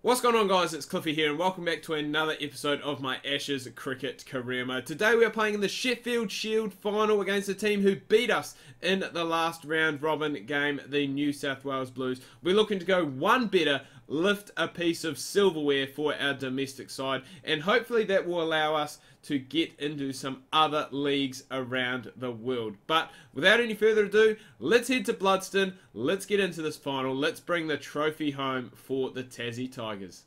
What's going on, guys? It's Cliffy here and welcome back to another episode of my Ashes cricket career mode. Today we are playing in the Sheffield Shield Final against a team who beat us in the last round robin game, the New South Wales Blues. We're looking to go one better, lift a piece of silverware for our domestic side, and hopefully that will allow us to get into some other leagues around the world. But without any further ado, let's head to Bludston, let's get into this final, let's bring the trophy home for the Tassie Tigers.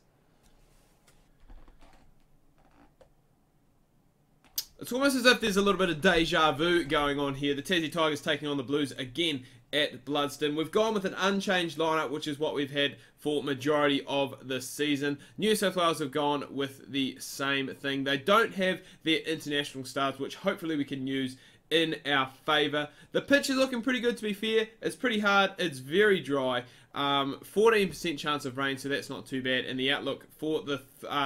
It's almost as if there's a little bit of deja vu going on here. The Tassie Tigers taking on the Blues again at Bludston. We've gone with an unchanged lineup, which is what we've had for majority of the season. New South Wales have gone with the same thing. They don't have their international stars, which hopefully we can use in our favour. The pitch is looking pretty good, to be fair. It's pretty hard. It's very dry. 14% chance of rain, so that's not too bad. And the outlook for the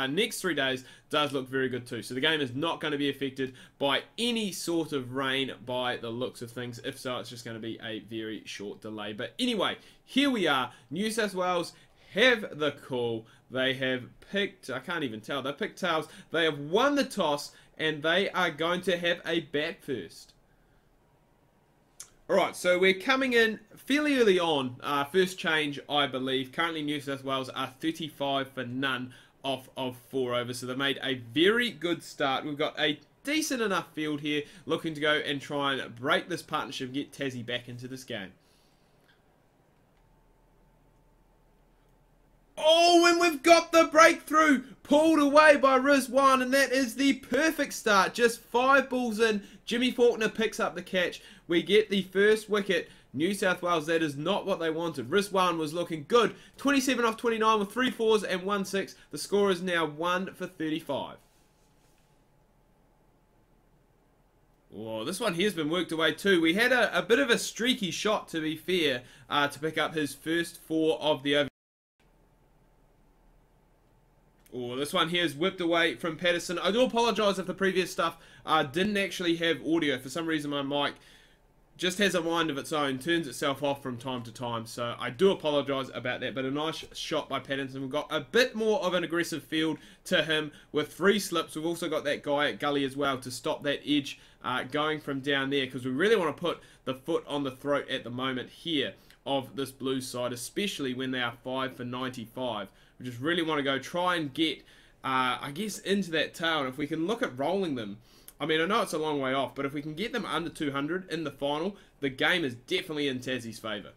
next 3 days does look very good too. So the game is not going to be affected by any sort of rain by the looks of things. If so, it's just going to be a very short delay. But anyway, here we are. New South Wales have the call. They have picked, I can't even tell, they picked tails. They have won the toss and they are going to have a bat first. Alright, so we're coming in fairly early on, first change I believe. Currently New South Wales are 35 for none off of 4 overs, so they made a very good start. We've got a decent enough field here, looking to go and try and break this partnership, get Tassie back into this game. Oh, and we've got the breakthrough, pulled away by Rizwan, and that is the perfect start. Just 5 balls in, Jimmy Faulkner picks up the catch. We get the first wicket. New South Wales, that is not what they wanted. Rizwan was looking good. 27 off 29 with 3 fours and 1 6. The score is now 1 for 35. Oh, this one here's been worked away too. We had a bit of a streaky shot, to be fair, to pick up his first 4 of the over. Oh, this one here is whipped away from Patterson. I do apologise if the previous stuff didn't actually have audio. For some reason my mic just has a mind of its own, turns itself off from time to time. So I do apologise about that. But a nice shot by Patterson. We've got a bit more of an aggressive field to him with 3 slips. We've also got that guy at gully as well to stop that edge going from down there. Because we really want to put the foot on the throat at the moment here of this Blues side, especially when they are 5 for 95. We just really want to go try and get, I guess, into that tail. And if we can look at rolling them, I mean, I know it's a long way off, but if we can get them under 200 in the final, the game is definitely in Tassie's favour.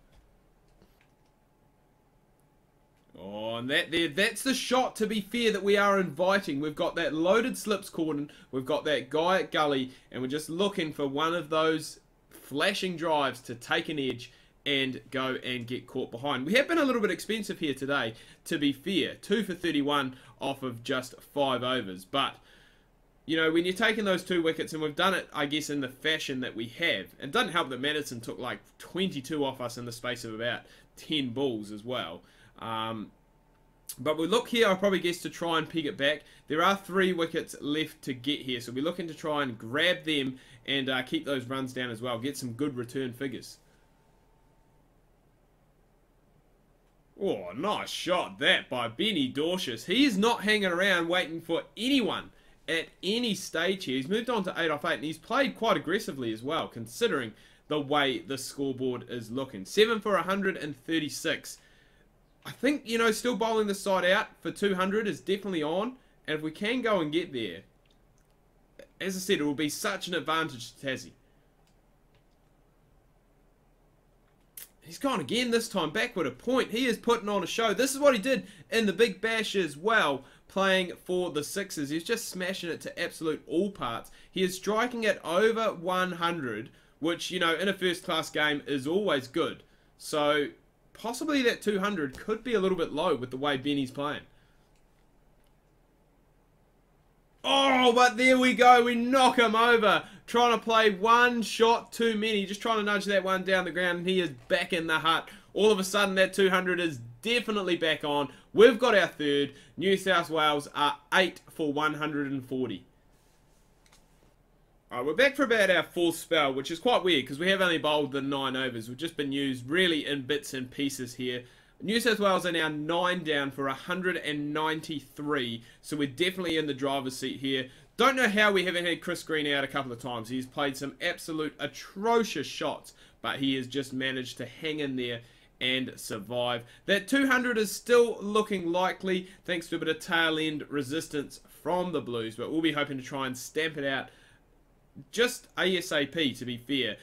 Oh, and that's the shot, to be fair, that we are inviting. We've got that loaded slips cordon, we've got that guy at gully, and we're just looking for one of those flashing drives to take an edge and go and get caught behind. We have been a little bit expensive here today, to be fair. 2 for 31 off of just 5 overs. But, you know, when you're taking those 2 wickets, and we've done it, I guess, in the fashion that we have. It doesn't help that Madison took like 22 off us in the space of about 10 balls as well. But we look here, I probably guess, to try and peg it back. There are 3 wickets left to get here, so we're looking to try and grab them and keep those runs down as well. Get some good return figures. Oh, nice shot that by Benny Dorcius. He is not hanging around waiting for anyone at any stage here. He's moved on to 8 off 8 and he's played quite aggressively as well, considering the way the scoreboard is looking. 7 for 136. I think, you know, still bowling the side out for 200 is definitely on. And if we can go and get there, as I said, it will be such an advantage to Tassie. He's gone again this time, backward a point. He is putting on a show. This is what he did in the Big Bash as well, playing for the Sixers. He's just smashing it to absolute all parts. He is striking at over 100, which, you know, in a first-class game is always good. So, possibly that 200 could be a little bit low with the way Benny's playing. Oh, but there we go. We knock him over. Trying to play one shot too many. Just trying to nudge that one down the ground. And he is back in the hut. All of a sudden, that 200 is definitely back on. We've got our third. New South Wales are 8 for 140. Alright, we're back for about our 4th spell, which is quite weird because we have only bowled the 9 overs. We've just been used really in bits and pieces here. New South Wales are now 9 down for 193, so we're definitely in the driver's seat here. Don't know how we haven't had Chris Green out a couple of times. He's played some absolute atrocious shots, but he has just managed to hang in there and survive. That 200 is still looking likely thanks to a bit of tail end resistance from the Blues, but we'll be hoping to try and stamp it out just ASAP, to be fair,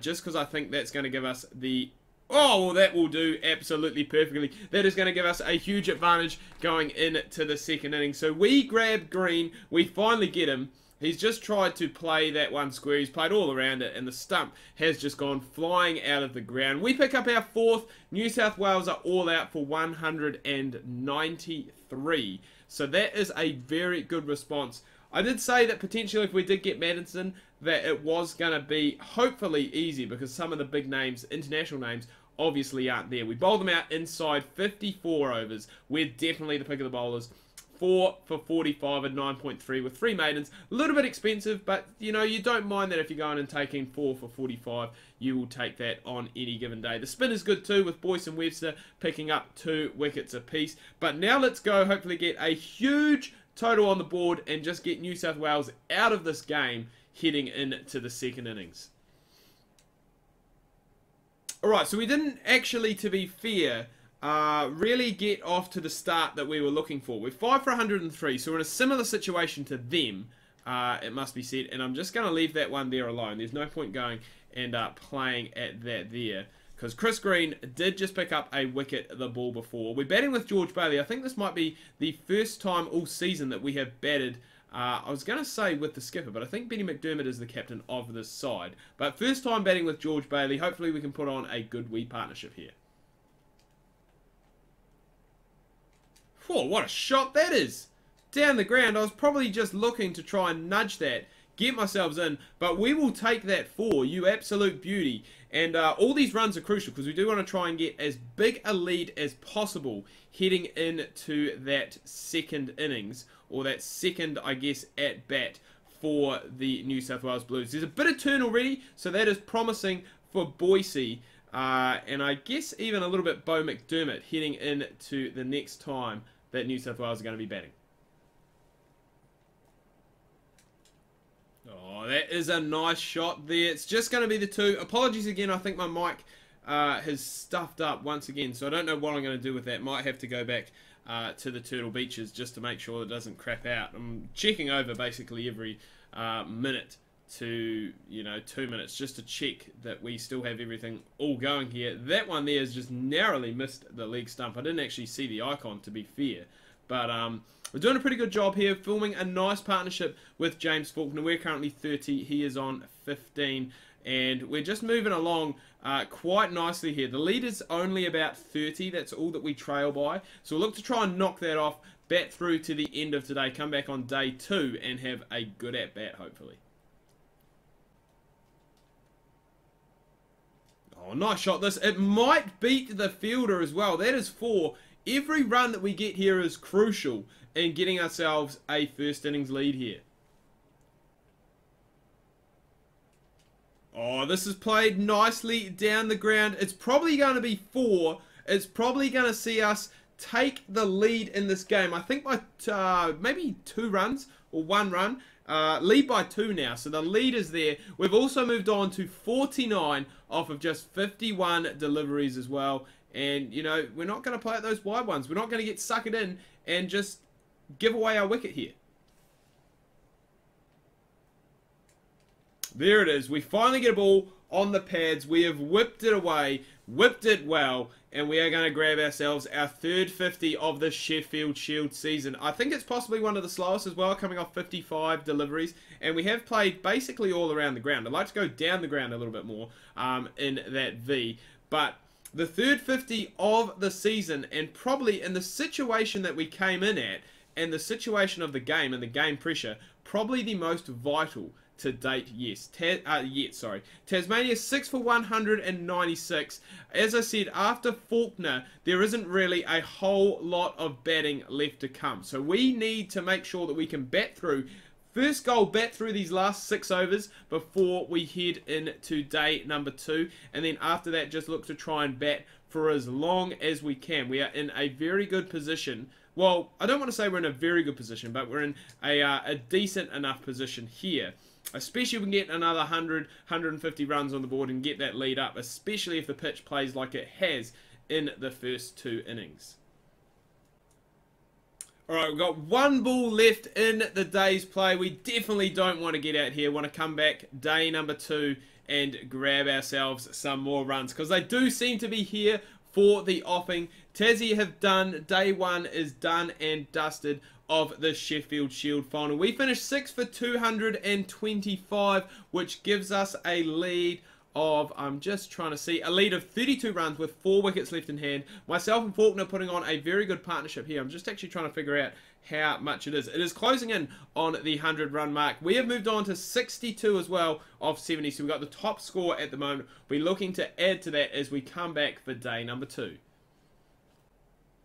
just because I think that's going to give us the... Oh, well, that will do absolutely perfectly. That is going to give us a huge advantage going into the second inning. So we grab Green. We finally get him. He's just tried to play that one square. He's played all around it, and the stump has just gone flying out of the ground. We pick up our fourth. New South Wales are all out for 193. So that is a very good response. I did say that potentially if we did get Madison, that it was going to be hopefully easy because some of the big names, international names, obviously aren't there. We bowled them out inside 54 overs. We're definitely the pick of the bowlers. 4 for 45 at 9.3 with 3 maidens. A little bit expensive, but you know, you don't mind that if you're going and taking 4 for 45. You will take that on any given day. The spin is good too with Boyce and Webster picking up 2 wickets apiece. But now let's go hopefully get a huge total on the board and just get New South Wales out of this game heading into the second innings. Alright, so we didn't actually, to be fair, really get off to the start that we were looking for. We're 5 for 103, so we're in a similar situation to them, it must be said, and I'm just going to leave that one there alone. There's no point going and playing at that there, because Chris Green did just pick up a wicket the ball before. We're batting with George Bailey. I think this might be the first time all season that we have batted, I was going to say with the skipper, but I think Benny McDermott is the captain of this side. But first time batting with George Bailey. Hopefully we can put on a good wee partnership here. Whoa, what a shot that is! Down the ground. I was probably just looking to try and nudge that, get myself in, but we will take that 4, you absolute beauty. And all these runs are crucial because we do want to try and get as big a lead as possible heading into that second innings, or that second, I guess, at bat for the New South Wales Blues. There's a bit of turn already, so that is promising for Boise, and I guess even a little bit Bo McDermott heading into the next time that New South Wales are going to be batting. Oh, that is a nice shot there. It's just going to be the 2. Apologies again, I think my mic has stuffed up once again, so I don't know what I'm going to do with that. Might have to go back to the Turtle Beaches just to make sure it doesn't crap out. I'm checking over basically every minute to, 2 minutes just to check that we still have everything all going here. That one there has just narrowly missed the leg stump. I didn't actually see the icon, to be fair, but we're doing a pretty good job here, filming a nice partnership with James Faulkner. We're currently 30, he is on 15, and we're just moving along quite nicely here. The lead is only about 30, that's all that we trail by, so we'll look to try and knock that off, bat through to the end of today, come back on day 2 and have a good at-bat, hopefully. Oh, nice shot this. It might beat the fielder as well. That is 4. Every run that we get here is crucial in getting ourselves a first innings lead here. Oh, this is played nicely down the ground. It's probably going to be 4. It's probably going to see us take the lead in this game. I think by maybe 2 runs or 1 run. Lead by 2 now, so the lead is there. We've also moved on to 49 off of just 51 deliveries as well. And, we're not going to play at those wide ones. We're not going to get suckered in and just give away our wicket here. There it is. We finally get a ball on the pads. We have whipped it away, whipped it well, and we are going to grab ourselves our third 50 of the Sheffield Shield season. I think it's possibly one of the slowest as well, coming off 55 deliveries, and we have played basically all around the ground. I'd like to go down the ground a little bit more in that V, but the third 50 of the season, and probably in the situation that we came in at, and the situation of the game and the game pressure, probably the most vital to date, yes. Tasmania 6 for 196. As I said, after Faulkner, there isn't really a whole lot of batting left to come. So we need to make sure that we can bat through. First goal, bat through these last 6 overs before we head into day number 2. And then after that, just look to try and bat for as long as we can. We are in a very good position. Well, I don't want to say we're in a very good position, but we're in a decent enough position here. Especially if we can get another 100, 150 runs on the board and get that lead up, especially if the pitch plays like it has in the first 2 innings. Alright, we've got 1 ball left in the day's play. We definitely don't want to get out here. Want to come back day number 2 and grab ourselves some more runs, because they do seem to be here for the offing. Tassie have done, day 1 is done and dusted of the Sheffield Shield Final. We finished 6 for 225, which gives us a lead of, I'm just trying to see, a lead of 32 runs with 4 wickets left in hand. Myself and Faulkner putting on a very good partnership here. I'm just actually trying to figure out how much it is. It is closing in on the 100-run mark. We have moved on to 62 as well of 70, so we've got the top score at the moment. We're looking to add to that as we come back for day number 2.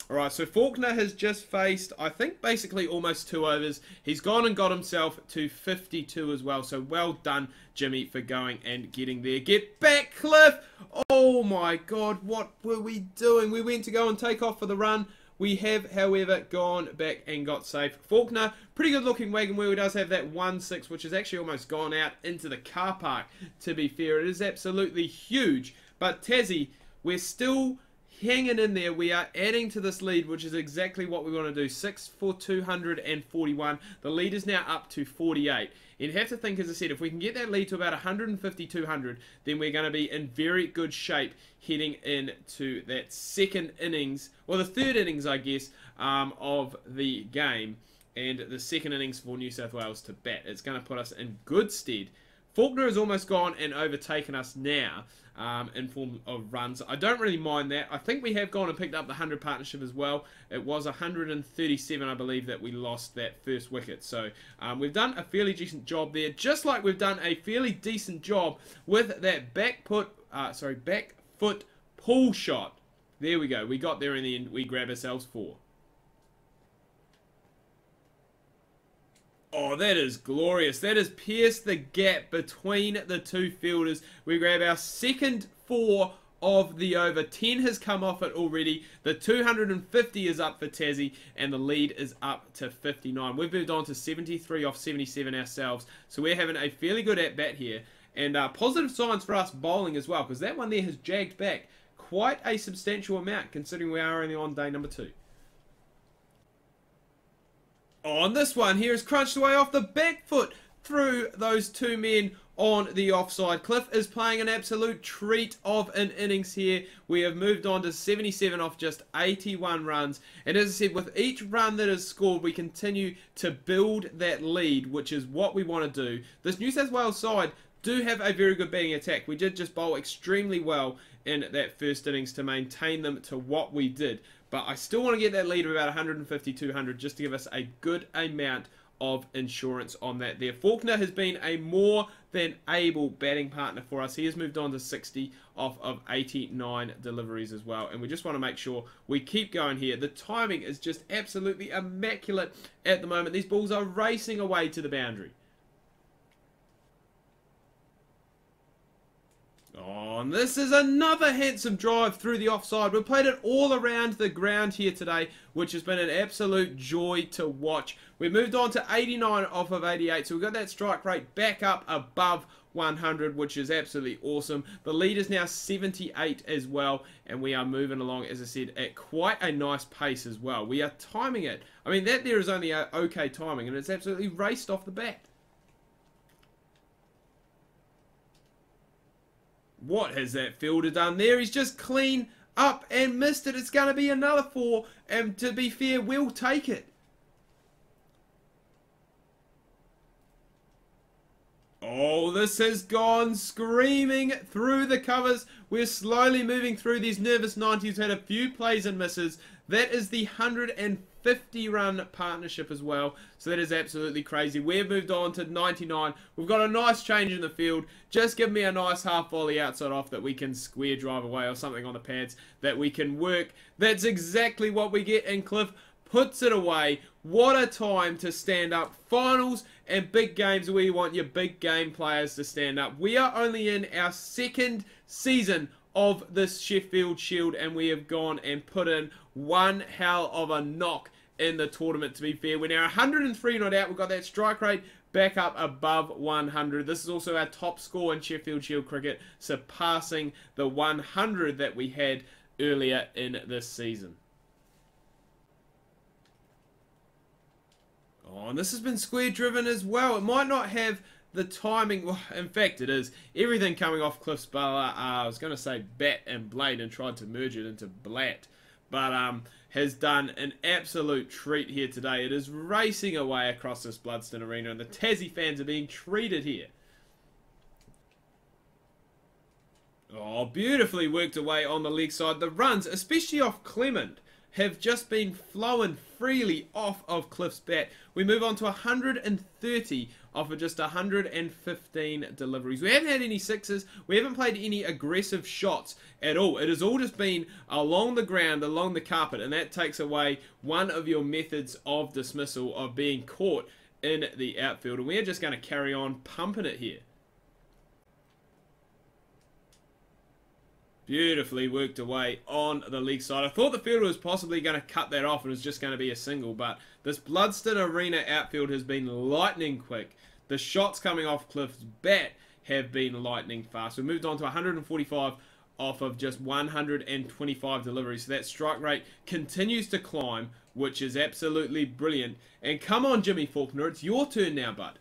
Alright, so Faulkner has just faced, I think, basically almost 2 overs. He's gone and got himself to 52 as well. So well done, Jimmy, for going and getting there. Get back, Cliff! Oh my god, what were we doing? We went to go and take off for the run. We have, however, gone back and got safe. Faulkner, pretty good looking wagon wheel. He does have that 1-6, which has actually almost gone out into the car park, to be fair. It is absolutely huge. But Tassie, we're still hanging in there. We are adding to this lead, which is exactly what we want to do. 6 for 241. The lead is now up to 48. You'd have to think, as I said, if we can get that lead to about 150, 200, then we're going to be in very good shape heading into that second innings, or the third innings, I guess, of the game, and the second innings for New South Wales to bat. It's going to put us in good stead. Faulkner has almost gone and overtaken us now in form of runs. I don't really mind that. I think we have gone and picked up the 100 partnership as well. It was 137, I believe, that we lost that first wicket. So we've done a fairly decent job there, just like we've done a fairly decent job with that back foot pull shot. There we go. We got there in the end. We grab ourselves 4. Oh, that is glorious. That has pierced the gap between the 2 fielders. We grab our second 4 of the over. 10 has come off it already. The 250 is up for Tassie, and the lead is up to 59. We've moved on to 73 off 77 ourselves, so we're having a fairly good at-bat here. And positive signs for us bowling as well, because that one there has jagged back quite a substantial amount, considering we are only on day number 2. On this one, here is crunched away off the back foot through those 2 men on the offside. Cliff is playing an absolute treat of an innings here. We have moved on to 77 off just 81 runs. And as I said, with each run that is scored, we continue to build that lead, which is what we want to do. This New South Wales side do have a very good batting attack. We did just bowl extremely well in that first innings to maintain them to what we did. But I still want to get that lead of about 150, 200 just to give us a good amount of insurance on that there. Faulkner has been a more than able batting partner for us. He has moved on to 60 off of 89 deliveries as well. And we just want to make sure we keep going here. The timing is just absolutely immaculate at the moment. These balls are racing away to the boundary. Oh, and this is another handsome drive through the offside. We've played it all around the ground here today, which has been an absolute joy to watch. We've moved on to 89 off of 88, so we've got that strike rate back up above 100, which is absolutely awesome. The lead is now 78 as well, and we are moving along, as I said, at quite a nice pace as well. We are timing it. I mean, that there is only okay timing, and it's absolutely raced off the bat. What has that fielder done there? He's just clean up and missed it. It's going to be another 4, and to be fair, we'll take it. Oh, this has gone screaming through the covers. We're slowly moving through these nervous 90s. Had a few plays and misses. That is the 150-run partnership as well. So that is absolutely crazy. We've moved on to 99. We've got a nice change in the field. Just give me a nice half volley outside off that we can square drive away, or something on the pads that we can work. That's exactly what we get, and Cliff puts it away. What a time to stand up. Finals and big games where you want your big game players to stand up. We are only in our second season of this Sheffield Shield, and we have gone and put in one hell of a knock in the tournament, to be fair. We're now 103 not out. We've got that strike rate back up above 100. This is also our top score in Sheffield Shield cricket, surpassing the 100 that we had earlier in this season. Oh, and this has been square driven as well. It might not have the timing. Well, in fact, it is. Everything coming off Cliff's bowler. I was going to say bat and blade and tried to merge it into blat. But has done an absolute treat here today. It is racing away across this Bludston arena, and the Tassie fans are being treated here. Oh, beautifully worked away on the leg side. The runs, especially off Clement, have just been flowing freely off of Cliff's bat. We move on to 130 off of just 115 deliveries. We haven't had any sixes. We haven't played any aggressive shots at all. It has all just been along the ground, along the carpet, and that takes away one of your methods of dismissal of being caught in the outfield. And we're just going to carry on pumping it here. Beautifully worked away on the leg side. I thought the fielder was possibly going to cut that off and it was just going to be a single, but this Bludston Arena outfield has been lightning quick. The shots coming off Cliff's bat have been lightning fast. We moved on to 145 off of just 125 deliveries. So that strike rate continues to climb, which is absolutely brilliant. And come on, Jimmy Faulkner, it's your turn now, bud.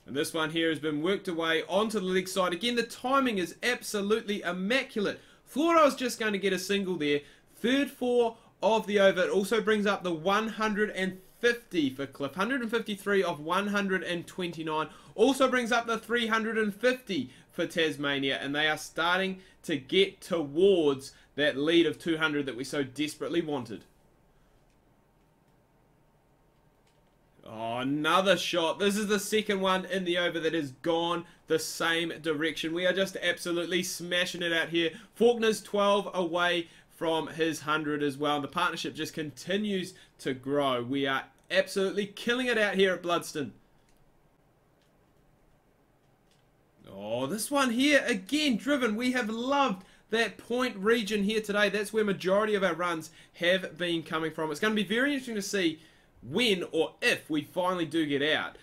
And this one here has been worked away onto the leg side. Again, the timing is absolutely immaculate. Thought I was just going to get a single there. Third four of the over. It also brings up the 150 for Cliff. 153 of 129. Also brings up the 350 for Tasmania. And they are starting to get towards that lead of 200 that we so desperately wanted. Oh, another shot. This is the second one in the over that has gone the same direction. We are just absolutely smashing it out here. Faulkner's 12 away from his 100 as well. And the partnership just continues to grow. We are absolutely killing it out here at Bludston. Oh, this one here, again, driven. We have loved that point region here today. That's where majority of our runs have been coming from. It's going to be very interesting to see when or if we finally do get out.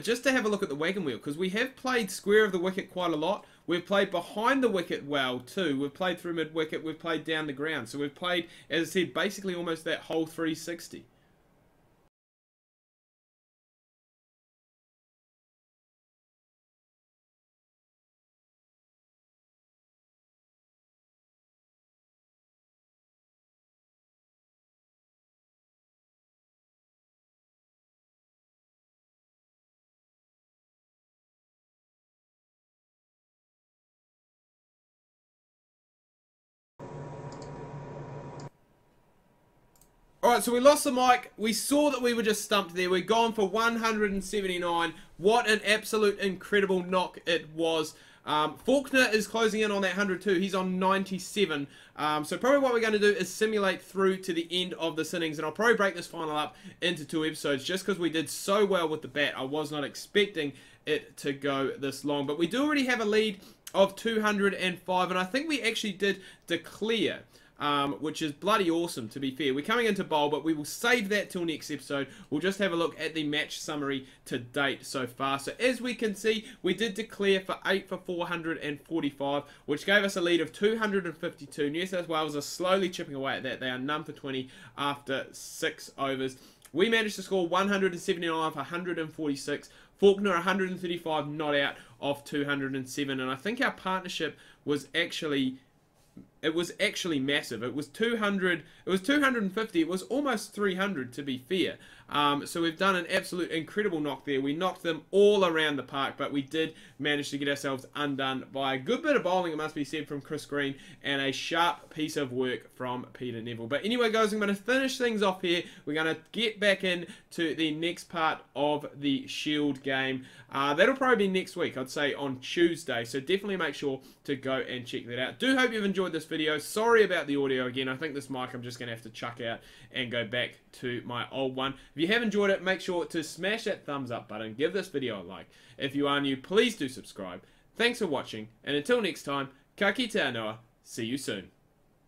Just to have a look at the wagon wheel, because we have played square of the wicket quite a lot. We've played behind the wicket well too. We've played through mid wicket. We've played down the ground. So we've played, as I said, basically almost that whole 360. Alright, so we lost the mic. We saw that we were just stumped there. We're gone for 179. What an absolute incredible knock it was. Faulkner is closing in on that 102. He's on 97. So probably what we're going to do is simulate through to the end of this innings. And I'll probably break this final up into 2 episodes just because we did so well with the bat. I was not expecting it to go this long. But we do already have a lead of 205. And I think we actually did declare, which is bloody awesome, to be fair. We're coming into bowl, but we will save that till next episode. We'll just have a look at the match summary to date so far. So as we can see, we did declare for 8 for 445, which gave us a lead of 252. New South Wales are slowly chipping away at that. They are none for 20 after 6 overs. We managed to score 179 for 146. Faulkner 135 not out off 207. And I think our partnership was actually massive. It was 200, it was 250, it was almost 300 to be fair. So we've done an absolute incredible knock there. We knocked them all around the park, but we did manage to get ourselves undone by a good bit of bowling, it must be said, from Chris Green, and a sharp piece of work from Peter Neville. But anyway, guys, I'm going to finish things off here. We're going to get back into the next part of the Shield game. That'll probably be next week, I'd say on Tuesday, so definitely make sure to go and check that out. Do hope you've enjoyed this video. Sorry about the audio again. I think this mic I'm just going to have to chuck out and go back to my old one. If you have enjoyed it, make sure to smash that thumbs up button. Give this video a like. If you are new, please do subscribe. Thanks for watching, and until next time, ka kite anō, see you soon.